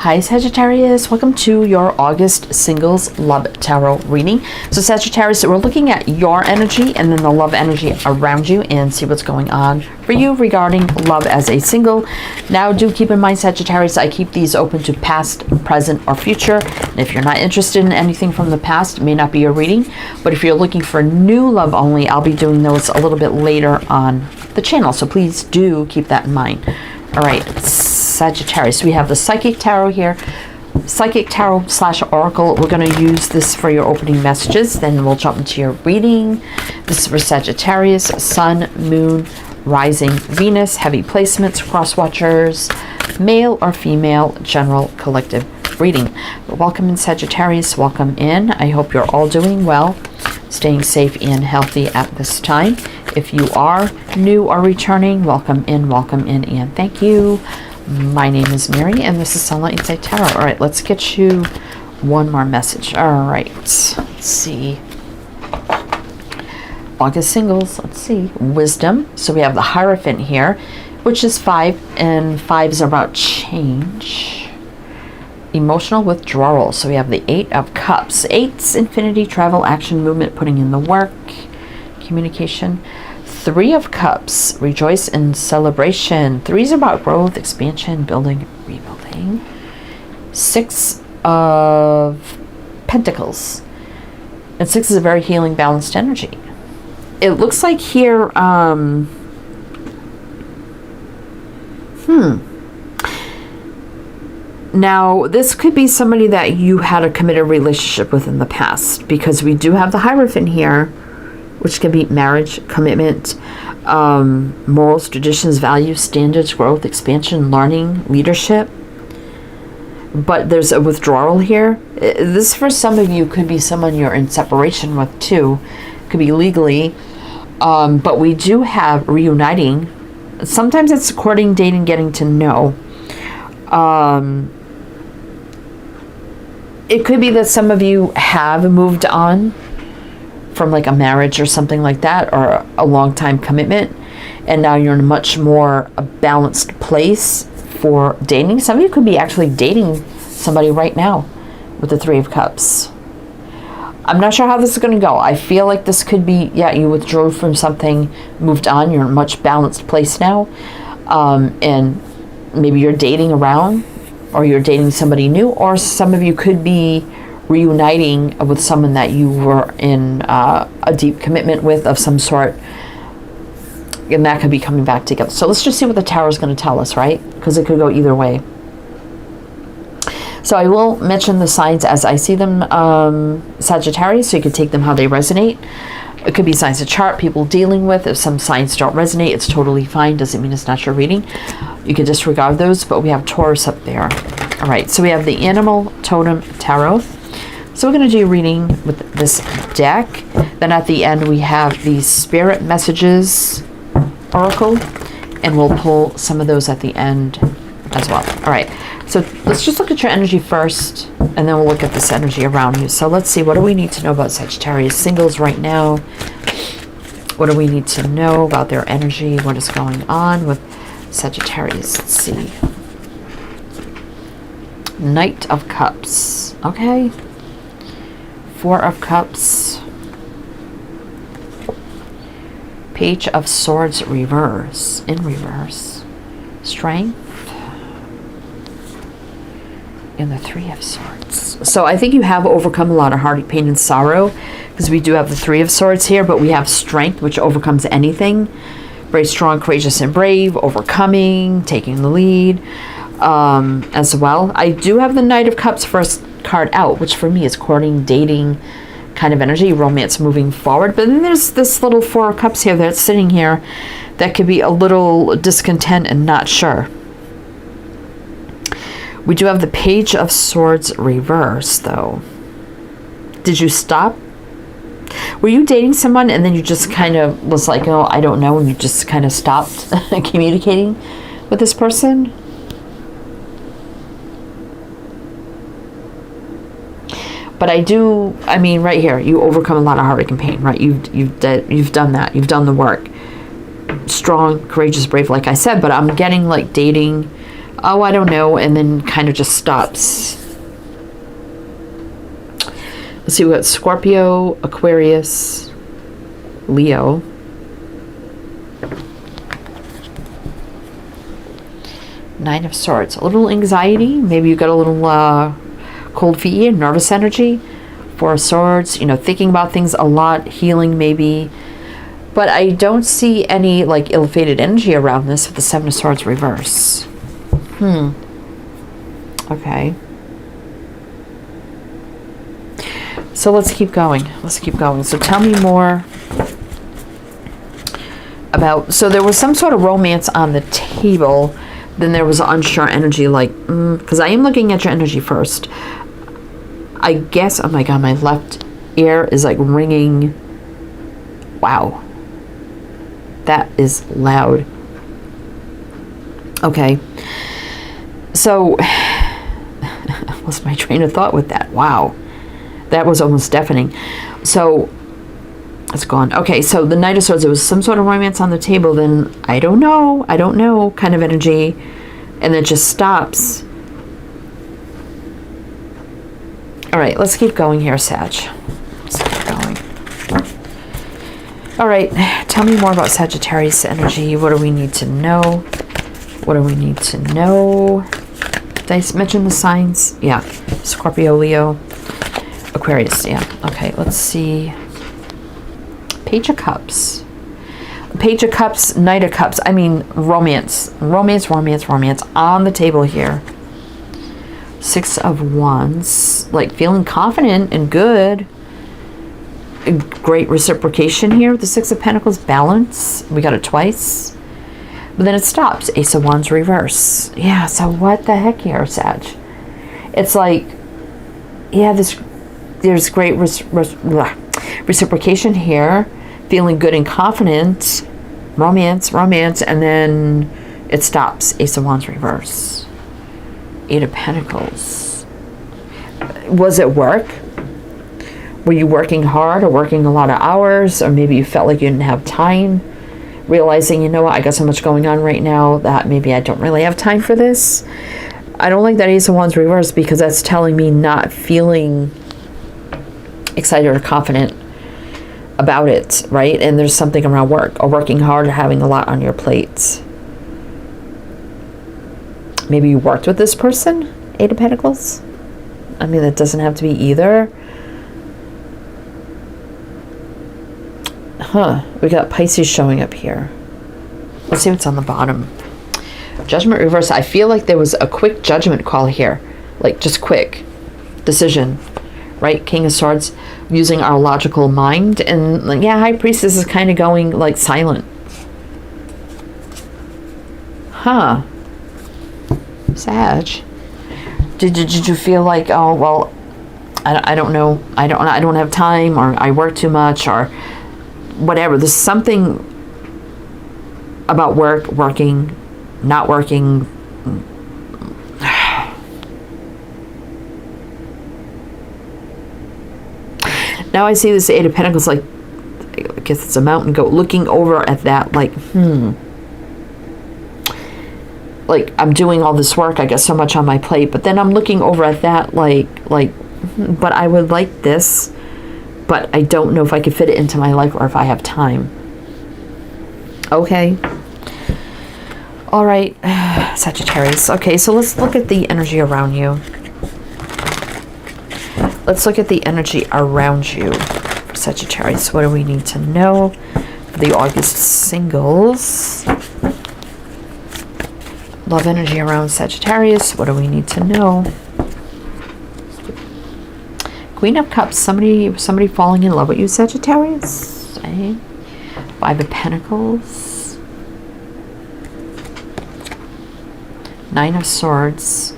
Hi Sagittarius, welcome to your August Singles Love Tarot reading. So Sagittarius, we're looking at your energy and then the love energy around you and see what's going on for you regarding love as a single. Now do keep in mind, Sagittarius, I keep these open to past, present, or future. And if you're not interested in anything from the past, it may not be your reading. But if you're looking for new love only, I'll be doing those a little bit later on the channel. So please do keep that in mind. All right, Sagittarius, we have the Psychic Tarot here. Psychic Tarot / Oracle. We're going to use this for your opening messages. Then we'll jump into your reading. This is for Sagittarius, Sun, Moon, Rising, Venus, heavy placements, cross watchers, male or female, general collective reading. Welcome in, Sagittarius. Welcome in. I hope you're all doing well, staying safe and healthy at this time. If you are new or returning, welcome in, and thank you. My name is Mary, and this is Sunlight Insight Tarot. All right, let's get you one more message. All right, let's see. August singles, let's see. Wisdom. So we have the Hierophant here, which is 5, and 5s are about change. Emotional withdrawal. So we have the 8 of Cups. 8's infinity, travel, action, movement, putting in the work, communication. 3 of Cups, rejoice in celebration. 3's about growth, expansion, building, rebuilding. 6 of Pentacles. And 6 is a very healing, balanced energy. It looks like here, Now, this could be somebody that you had a committed relationship with in the past, because we do have the Hierophant here, which can be marriage, commitment, morals, traditions, values, standards, growth, expansion, learning, leadership. But there's a withdrawal here. This, for some of you, could be someone you're in separation with too. Could be legally. But we do have reuniting. Sometimes it's courting, dating, getting to know. It could be that some of you have moved on from like a marriage or something like that, or a long time commitment, and now you're in a much more balanced place for dating. Some of you could be actually dating somebody right now with the 3 of Cups. I'm not sure how this is going to go. I feel like this could be, yeah, you withdrew from something, moved on, you're in a much balanced place now, and maybe you're dating around, or you're dating somebody new, or some of you could be reuniting with someone that you were in a deep commitment with of some sort, and that could be coming back together. So let's just see what the tarot is going to tell us, right? Because it could go either way. So I will mention the signs as I see them, Sagittarius, so you can take them how they resonate. It could be signs of chart people dealing with. If some signs don't resonate, it's totally fine. Doesn't mean it's not your reading. You can disregard those, but we have Taurus up there. All right, so we have the Animal Totem Tarot. So we're going to do a reading with this deck. Then at the end, we have the Spirit Messages Oracle, and we'll pull some of those at the end as well. All right, so let's just look at your energy first, and then we'll look at this energy around you. So let's see, what do we need to know about Sagittarius singles right now? What do we need to know about their energy? What is going on with Sagittarius? Let's see. Knight of Cups. Okay. 4 of Cups. Page of Swords reverse. In reverse. Strength. And the 3 of Swords. So I think you have overcome a lot of heartache, pain, and sorrow, because we do have the 3 of Swords here, but we have strength, which overcomes anything. Very strong, courageous, and brave, overcoming, taking the lead as well. I do have the Knight of Cups first card out, which for me is courting, dating kind of energy, romance moving forward. But then there's this little 4 of Cups here that's sitting here that could be a little discontent and not sure. We do have the Page of Swords reverse, though. Did you stop? Were you dating someone and then you just kind of was like, oh, I don't know, and you just kind of stopped communicating with this person? But I mean, right here, you overcome a lot of heartache and pain, right? You've done that. You've done the work. Strong, courageous, brave, like I said, but I'm getting like dating, oh, I don't know, and then kind of just stops. Let's see, we got Scorpio, Aquarius, Leo. Nine of Swords. A little anxiety. Maybe you got a little cold feet, nervous energy. Four of Swords. You know, thinking about things a lot. Healing maybe. But I don't see any like ill-fated energy around this with the Seven of Swords reverse. Okay. So let's keep going. Let's keep going. So tell me more about... So there was some sort of romance on the table. Then there was unsure energy, like, because I am looking at your energy first. I guess, oh my God, my left ear is like ringing. Wow. That is loud. Okay. So, I lost my train of thought with that. Wow. That was almost deafening. So, it's gone. Okay, so the Knight of Swords, there was some sort of romance on the table, then I don't know kind of energy, and it just stops. All right, let's keep going here, Sag. Let's keep going. All right, tell me more about Sagittarius energy. What do we need to know? What do we need to know? Did I mention the signs? Yeah, Scorpio, Leo, Aquarius, yeah. Okay, let's see. Page of Cups. Page of Cups, Knight of Cups. I mean, romance. Romance on the table here. Six of Wands. Like, feeling confident and good. Great reciprocation here with the Six of Pentacles. Balance. We got it twice. But then it stops. Ace of Wands reverse. Yeah, so what the heck here, Sag? It's like, yeah, there's great reciprocation here. Feeling good and confident. Romance, and then it stops. Ace of Wands reverse. Eight of Pentacles. Was it work? Were you working hard or working a lot of hours? Or maybe you felt like you didn't have time? Realizing, you know what, I got so much going on right now that maybe I don't really have time for this. I don't like that Ace of Wands reverse because that's telling me not feeling excited or confident about it, right? And there's something around work or working hard or having a lot on your plate. Maybe you worked with this person, Eight of Pentacles. I mean, that doesn't have to be either. We got Pisces showing up here. Let's see what's on the bottom. Judgment reverse. I feel like there was a quick judgment call here. Like, just quick decision. Right? King of Swords, using our logical mind. And yeah, High Priestess is kind of going like silent. Sag. Did you feel like, oh, well, I don't know. I don't have time, or I work too much, or whatever. There's something about working, not working. Now I see this Eight of Pentacles, like, I guess it's a mountain goat, looking over at that, like, like, I'm doing all this work, I got so much on my plate, but then I'm looking over at that, like, but I would like this, but I don't know if I could fit it into my life or if I have time. Okay. All right, Sagittarius. Okay, so let's look at the energy around you. Let's look at the energy around you, Sagittarius. What do we need to know for the August singles? Love energy around Sagittarius. What do we need to know? Queen of Cups. Somebody falling in love with you, Sagittarius. Okay. Five of Pentacles. Nine of Swords.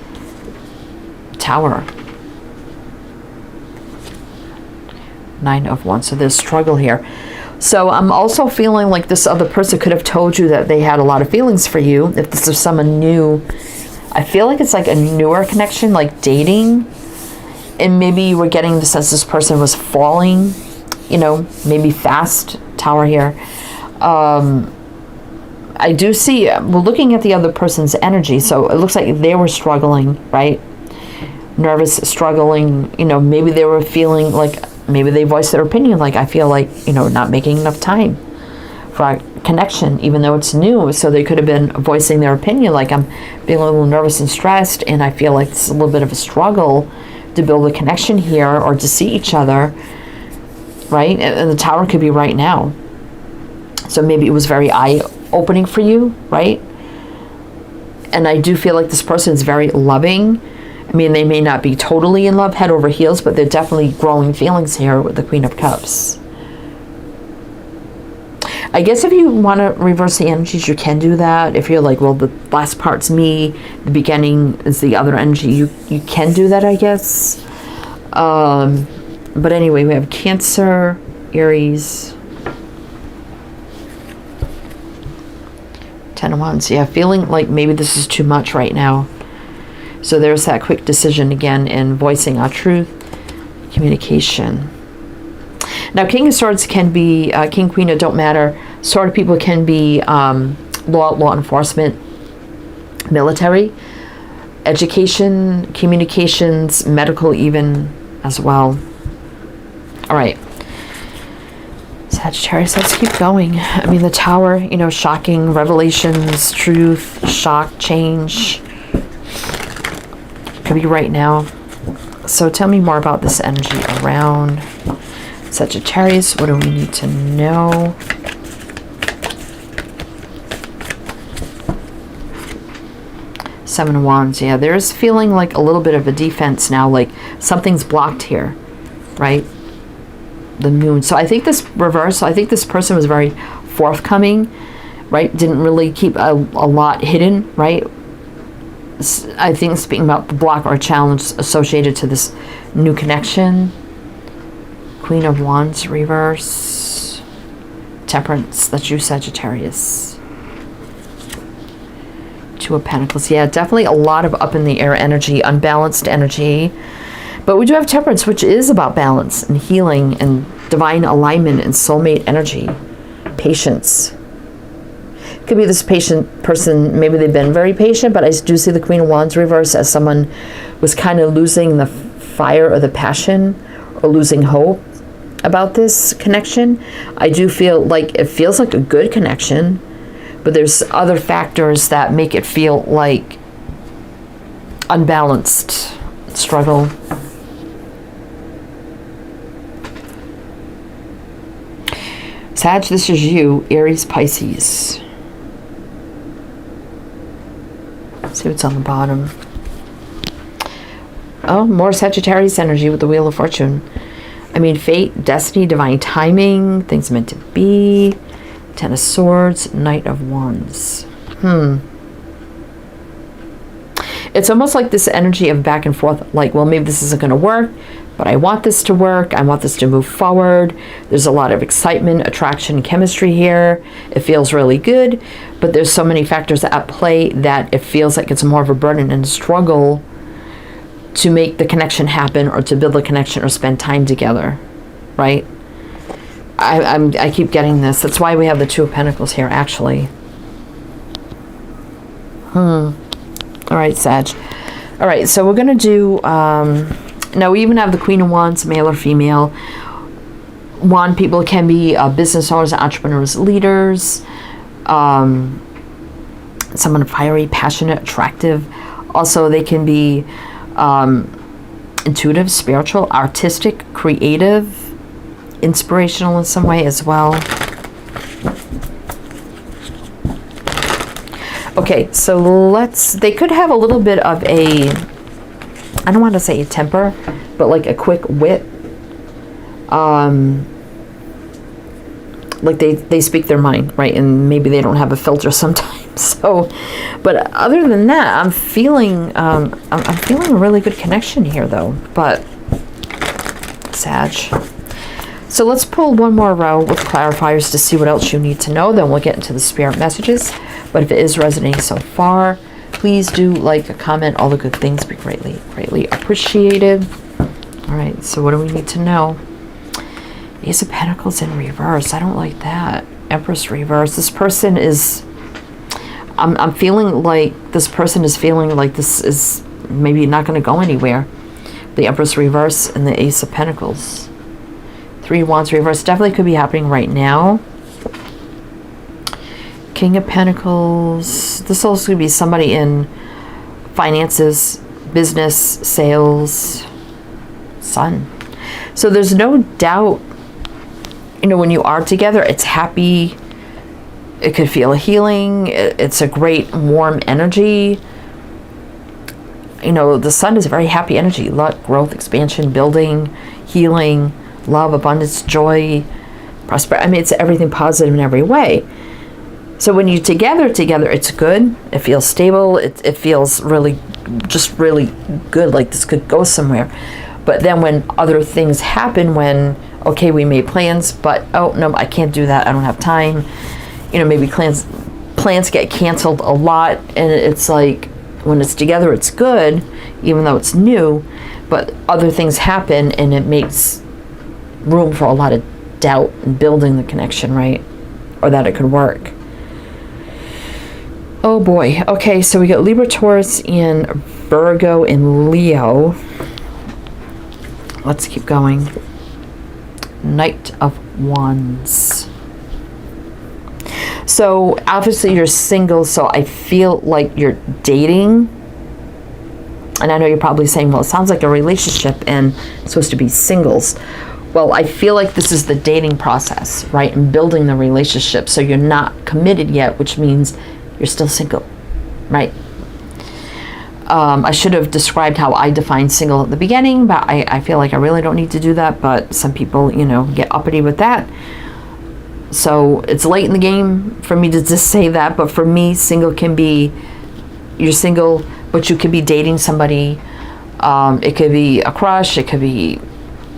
Tower. Nine of Wands. So there's struggle here. So I'm also feeling like this other person could have told you that they had a lot of feelings for you. If this is someone new, I feel like it's like a newer connection, like dating. And maybe you were getting the sense this person was falling, you know, maybe fast. Tower here. I do see, we're looking at the other person's energy, so it looks like they were struggling, right? Nervous, struggling, you know, maybe they were feeling like, maybe they voiced their opinion, like, I feel like, you know, not making enough time for our connection, even though it's new. So they could have been voicing their opinion, like, I'm being a little nervous and stressed, and I feel like it's a little bit of a struggle to build a connection here or to see each other, right? And the Tower could be right now. So maybe it was very eye-opening for you, right? And I do feel like this person is very loving. I mean, they may not be totally in love, head over heels, but they're definitely growing feelings here with the Queen of Cups. I guess if you want to reverse the energies, you can do that. If you're like, well, the last part's me, the beginning is the other energy, you can do that, I guess. But anyway, we have Cancer, Aries, 10 of Wands. Yeah, feeling like maybe this is too much right now. So there's that quick decision again in voicing our truth, communication. Now, King of Swords can be, King, Queen, it don't matter. Sword people can be law enforcement, military, education, communications, medical even as well. All right. Sagittarius, let's keep going. I mean, the Tower, you know, shocking revelations, truth, shock, change. Could be right now. So tell me more about this energy around Sagittarius. What do we need to know? Seven of Wands. Yeah, there's feeling like a little bit of a defense now, like something's blocked here, right? The Moon. So I think this reverse, I think this person was very forthcoming, right? Didn't really keep a lot hidden, right? I think speaking about the block or challenge associated to this new connection. Queen of Wands, reverse. Temperance, that's you, Sagittarius. Two of Pentacles. Yeah, definitely a lot of up in the air energy, unbalanced energy. But we do have Temperance, which is about balance and healing and divine alignment and soulmate energy. Patience. Could be this patient person, maybe they've been very patient, but I do see the Queen of Wands reverse as someone was kind of losing the fire or the passion or losing hope about this connection. I do feel like it feels like a good connection, but there's other factors that make it feel like unbalanced struggle. Sag, this is you, Aries, Pisces. See what's on the bottom. Oh, more Sagittarius energy with the Wheel of Fortune. I mean, fate, destiny, divine timing, things meant to be. Ten of Swords, Knight of Wands. It's almost like this energy of back and forth, like, well, maybe this isn't going to work, but I want this to work. I want this to move forward. There's a lot of excitement, attraction, chemistry here. It feels really good, but there's so many factors at play that it feels like it's more of a burden and struggle to make the connection happen or to build a connection or spend time together, right? I keep getting this. That's why we have the Two of Pentacles here, actually. All right, Sag. All right, so we're going to do... now, we even have the Queen of Wands, male or female. Wand people can be business owners, entrepreneurs, leaders. Someone fiery, passionate, attractive. Also, they can be intuitive, spiritual, artistic, creative, inspirational in some way as well. Okay, so they could have a little bit of a, I don't want to say a temper, but like a quick wit. Like they speak their mind, right? And maybe they don't have a filter sometimes. So, but other than that, I'm feeling a really good connection here, though. But Sag. So let's pull one more row with clarifiers to see what else you need to know. Then we'll get into the spirit messages. But if it is resonating so far, please do like, a comment, all the good things be greatly appreciated. All right, so what do we need to know? Ace of Pentacles in reverse. I don't like that. Empress reverse. This person is I'm feeling like this person is feeling like this is maybe not going to go anywhere. The Empress reverse and the Ace of Pentacles. 3 of Wands reverse definitely could be happening right now. King of Pentacles. This also could be somebody in finances, business, sales. Sun. So there's no doubt, you know, when you are together, it's happy. It could feel a healing. It's a great warm energy. You know, the Sun is a very happy energy. Luck, growth, expansion, building, healing, love, abundance, joy, prosperity. I mean, it's everything positive in every way. So when you're together, it's good. It feels stable. It feels really, just really good. Like this could go somewhere. But then when other things happen, when, okay, we made plans, but, oh, no, I can't do that. I don't have time. You know, maybe plans get canceled a lot. And it's like, when it's together, it's good, even though it's new. But other things happen, and it makes room for a lot of doubt and building the connection, right? Or that it could work. Oh boy. Okay, so we got Libra, Taurus, and Virgo, and Leo. Let's keep going. Knight of Wands. So obviously you're single, so I feel like you're dating. And I know you're probably saying, well, it sounds like a relationship and it's supposed to be singles. Well, I feel like this is the dating process, right? And building the relationship. So you're not committed yet, which means you're still single, right? I should have described how I define single at the beginning, but I feel like I really don't need to do that. But some people, you know, get uppity with that. So it's late in the game for me to just say that. But for me, single can be, you're single, but you could be dating somebody. It could be a crush. It could be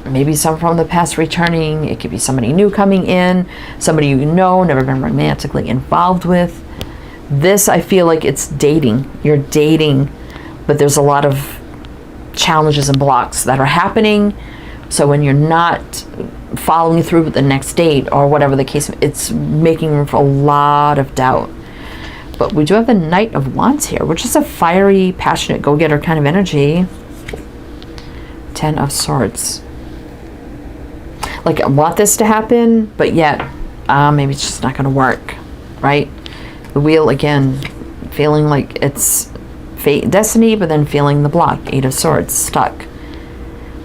maybe someone from the past returning. It could be somebody new coming in, somebody you know, never been romantically involved with. This, I feel like it's dating. You're dating, but there's a lot of challenges and blocks that are happening. So when you're not following through with the next date or whatever the case, it's making room for a lot of doubt. But we do have the Knight of Wands here, which is a fiery, passionate, go-getter kind of energy. 10 of Swords. Like, I want this to happen, but yet maybe it's just not going to work, right? The Wheel, again, feeling like it's fate and destiny, but then feeling the block. 8 of Swords, stuck.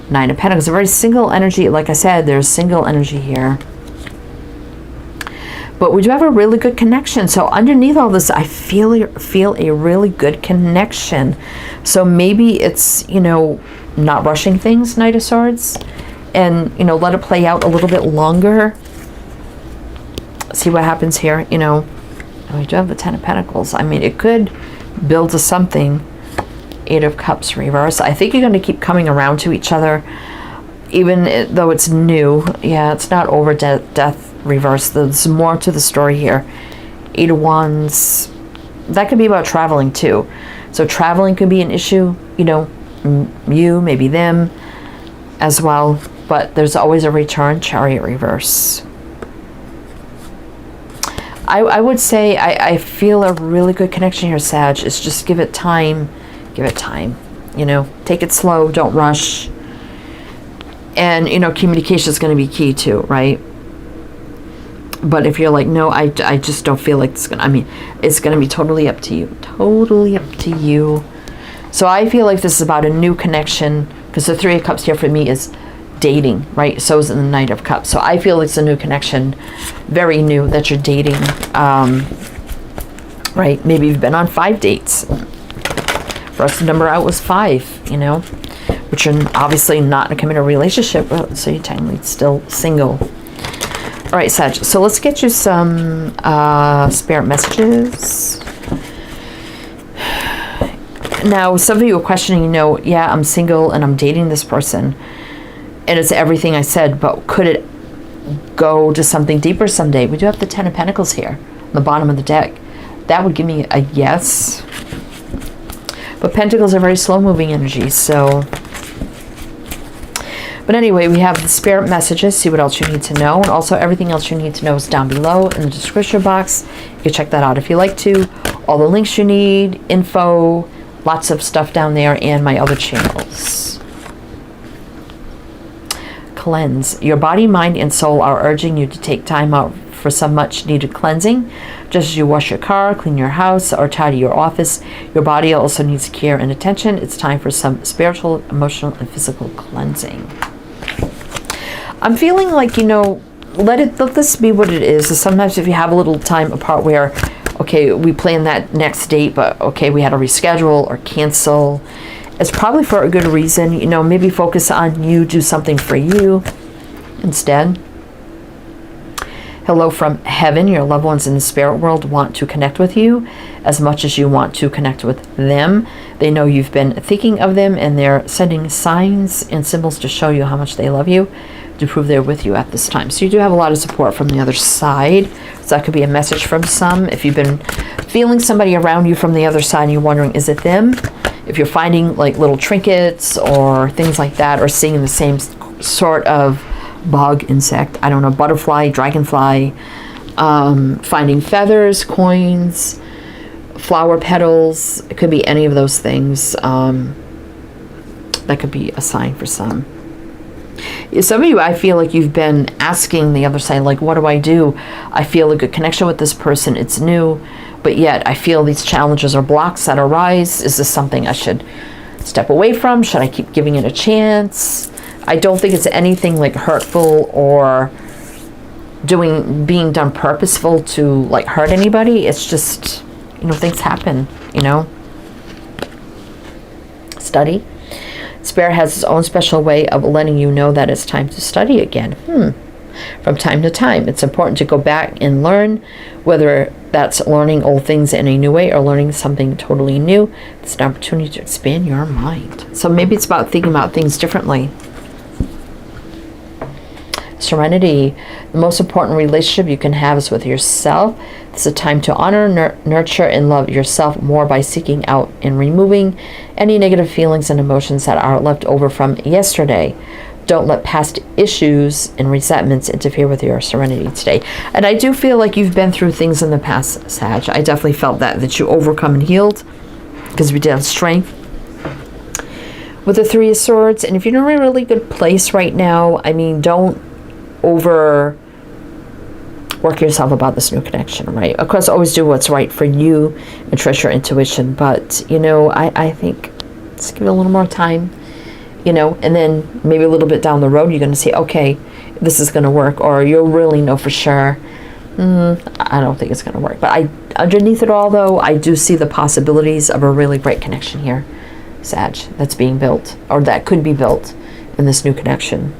9 of Pentacles, a very single energy. Like I said, there's single energy here. But we do have a really good connection. So underneath all this, I feel a really good connection. So maybe it's, you know, not rushing things, Knight of Swords. And, you know, let it play out a little bit longer. See what happens here, you know. And we do have the 10 of Pentacles. I mean, it could build to something. 8 of Cups reverse. I think you're going to keep coming around to each other, even though it's new. Yeah, it's not over. Death reverse. There's more to the story here. 8 of Wands. That could be about traveling too. So traveling could be an issue, you know, you, maybe them as well. But there's always a return. Chariot reverse. I would say I feel a really good connection here, Sag. It's just give it time. Give it time, you know, take it slow, don't rush. And, you know, communication is going to be key too, right? But if you're like, no, I just don't feel like it's going to, I mean, it's going to be totally up to you. Totally up to you. So I feel like this is about a new connection, because the 3 of Cups here for me is dating, right? So is the Knight of Cups. So I feel it's a new connection, very new, that you're dating, right? Maybe you've been on 5 dates. First number out was 5, you know, which are obviously not in a committed relationship, so you're technically still single. All right, Sag, so let's get you some spirit messages. Now, some of you are questioning, you know, yeah, I'm single and I'm dating this person, and it's everything I said, but could it go to something deeper someday? We do have the 10 of Pentacles here on the bottom of the deck. That would give me a yes. But Pentacles are very slow-moving energy, so. But anyway, we have the spirit messages. See what else you need to know. And also everything else you need to know is down below in the description box. You can check that out if you like to. all the links you need, info, lots of stuff down there, and my other channels. Cleanse. Your body, mind, and soul are urging you to take time out for some much needed cleansing. Just as you wash your car, clean your house, or tidy your office, your body also needs care and attention. It's time for some spiritual, emotional, and physical cleansing. I'm feeling like, let this be what it is. Sometimes if you have a little time apart where, okay, we plan that next date, but okay, we had to reschedule or cancel, it's probably for a good reason. Maybe focus on you, do something for you instead. Hello from heaven. Your loved ones in the spirit world want to connect with you as much as you want to connect with them. They know you've been thinking of them, and they're sending signs and symbols to show you how much they love you, to prove they're with you at this time. So you do have a lot of support from the other side. So that could be a message from some. If you've been feeling somebody around you from the other side and you're wondering, is it them? If you're finding like little trinkets or things like that, or seeing the same sort of bug, insect, I don't know, butterfly, dragonfly, finding feathers, coins, flower petals, it could be any of those things. That could be a sign for some. Some of you, I feel like you've been asking the other side, like, what do I do? I feel a good connection with this person. It's new, but yet I feel these challenges or blocks that arise. Is this something I should step away from? Should I keep giving it a chance? I don't think it's anything like hurtful or being done purposeful to like hurt anybody. It's just, things happen, Study. Spirit has its own special way of letting you know that it's time to study again. From time to time, it's important to go back and learn, whether that's learning old things in a new way or learning something totally new. It's an opportunity to expand your mind. So maybe it's about thinking about things differently. Serenity. The most important relationship you can have is with yourself. It's a time to honor, nurture, and love yourself more by seeking out and removing any negative feelings and emotions that are left over from yesterday. Don't let past issues and resentments interfere with your serenity today. And I do feel like you've been through things in the past, Sag. I definitely felt that you overcome and healed, because we did have strength. With the Three of Swords, and if you're in a really good place right now, don't overwork yourself about this new connection, right? Of course, always do what's right for you and trust your intuition, but I think just give it a little more time, and then maybe a little bit down the road you're going to say, okay, this is going to work, or you'll really know for sure, I don't think it's going to work. But underneath it all, though, I do see the possibilities of a really great connection here, Sag, that's being built, or that could be built in this new connection.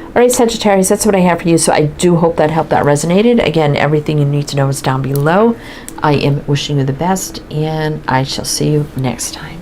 All right, Sagittarius, that's what I have for you. So I do hope that helped, that resonated. Again, everything you need to know is down below. I am wishing you the best, and I shall see you next time.